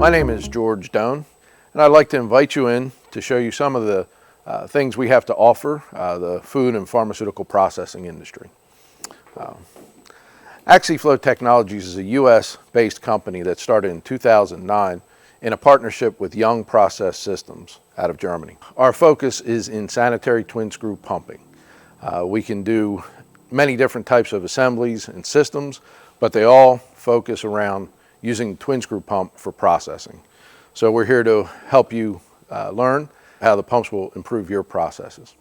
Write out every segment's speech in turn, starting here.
My name is George Doan, and I'd like to invite you in to show you some of the things we have to offer the food and pharmaceutical processing industry. Axiflow Technologies is a U.S.-based company that started in 2009 in a partnership with Young Process Systems out of Germany. Our focus is in sanitary twin screw pumping. We can do many different types of assemblies and systems, but they all focus around using the twin screw pump for processing. So we're here to help you learn how the pumps will improve your processes.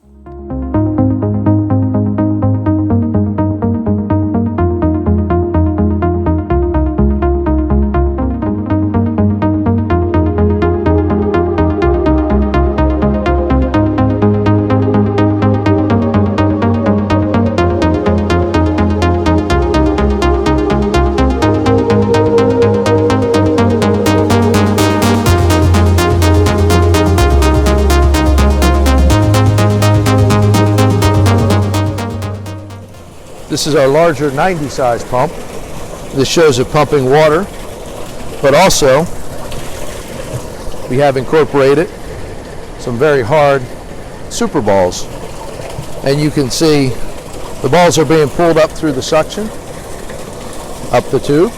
This is our larger 90 size pump. This shows it pumping water, but also we have incorporated some very hard super balls. And you can see the balls are being pulled up through the suction, up the tube,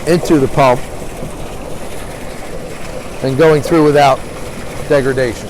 into the pump, and going through without degradation.